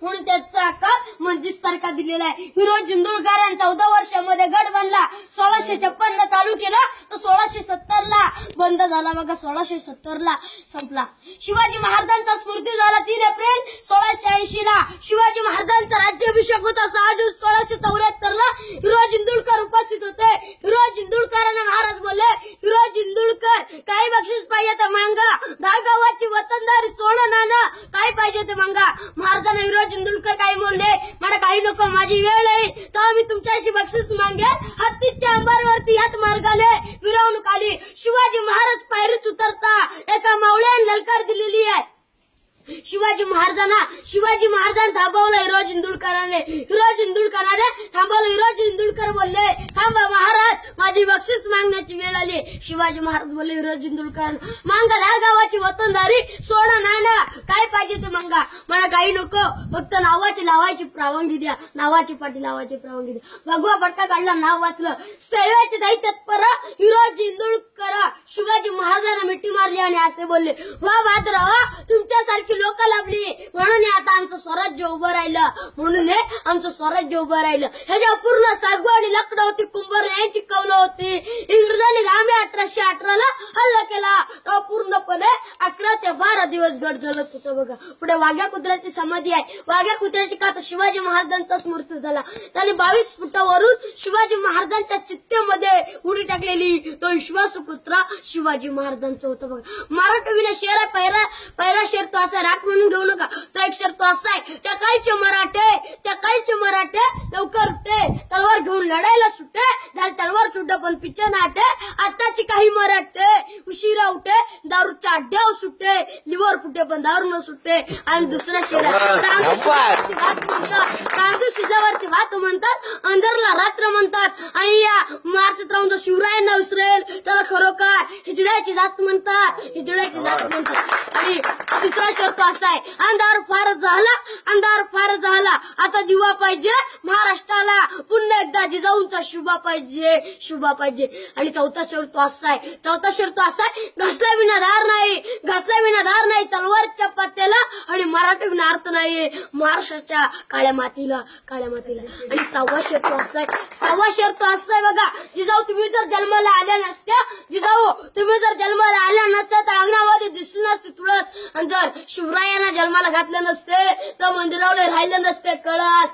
म्हणून त्याचा आकार मंजिस सारखा दिलेला आहे। हिरो जिंदुळकरांनी 14 वर्षामध्ये गड बांधला। 1656 ला चालू केला तर 1670 ला बंद झाला बघा। 1670 ला संपला। शिवाजी महाराजांचा स्मृती झाला 3 एप्रिल 1680 ला। शिवाजी महाराजांचा राज्याभिषेक होता 6 जून 1674 ला। हिरो जिंदुळकर उपस्थित होते। हिरो जिंदुळकरांना महाराज बोलले, हिरो जिंदुळकर काही बक्षीस पाहिजे तर मागा, 10 गावाची वतनदारी सोनं नाणं काय पाहिजे ते मागा। महाराजांना हिरो जिंदुळकर काही बोलले, मला काही लोक माझी वेळ आहे तेव्हा मी तुमच्याशी बक्षीस मागेल। हत्तीच्या अंबारवरती याच मार्गाने मिरवणूक आली। शिवाजी महाराज पायरीत उतरता एका मावळ्याने ललकार दिलेली आहे। शिवाजी महाराजांना थांबवलं हिरो जिंदुळकरांनी। हिरो जिंदुळकरांनी थांबवलं। हिरो जिंदुळकर बोलले, थांबा महाराज, माझी बक्षीस मागण्याची वेळ आली। शिवाजी महाराज बोलले हिरो जिंदुळकर, मागा 10 गावाची वतनदारी सोनं नाणं काय पाहिजे ते मागा। मला काही लोक फक्त नावाची लावायची परवानगी द्या, नावाची पाठी लावायची परवानगी द्या। भगवा फटका काढला, नाव वाचलं। सेवेचे दाई तत्पर हिरो जिंदुळकर शिवाजी महाराजांना मिठी मारली आणि असे बोलले, वा बहादराव, तुमच्यासारखी लोक लाभली म्हणून आता आमचं स्वराज्य उभं राहिलं। म्हणून आमचं स्वराज्य उभं राहिलं। ह्याच्या पूर्ण सागवाडी लाकडं होती, कुंभार यांची कौलं होती। इंग्रजांनी रामे 1818 ला हल्ला केला तेव्हा पूर्णपणे 11 ते 12 दिवस गड जलत होतं बघा। पुढे वाघ्या कुत्र्याची समाधी आहे। वाघ्या कुत्र्याची का तर शिवाजी महाराजांचा मृत्यू झाला। त्यांनी 22 फुटावरून शिवाजी महाराजांच्या चित्तेमध्ये उडी टाकलेली तो विश्वासू कुत्रा शिवाजी महाराजांचं होतं बघा। मराठवीला शेर आहे, पहिला शेर तो असा राख म्हणून घेऊ नका। तो एक शेर तो असा आहे, त्या काळचे मराठे लवकर उठे, तलवार घेऊन लढायला सुटे, झाल तलवार सुटे पण पिच्चे नाटे। आताची काही मराठे उशिरा उठे, दारूच्या अड्ड्यावर सुटे, लिव्हर फुटे पण दारू न सुटे। आणि दुसरा शेर कांदू शिजावरती भात म्हणतात, अंधारला रात्र म्हणतात। आणि या महाराष्ट्रात राहून जो शिवरायांना विसरेल त्याला खरोखर हिजड्याची जात म्हणतात, हिजड्याची जात म्हणतात। आणि तिसरा शेर तो असा आहे, अंधार फार झाला, आता दिवा पाहिजे महाराष्ट्राला, पुन्हा एकदा जिजाऊंचा शुभा पाहिजे। आणि चौथा शेर तो असा आहे, घासला विना धार नाही तलवारच्या पत्त्याला, आणि मराठी विना अर्थ नाही महाराष्ट्राच्या काळ्या मातीला। आणि 6वा शेर तो असा आहे बघा, जिजाऊ तुम्ही जर जन्माला आल्या नसत्या तर अंगणामध्ये दिसली नसती तुळस, आणि जर शिवरायांना जन्माला घातले नसते तर मंदिरावले राहिले नसते कळस।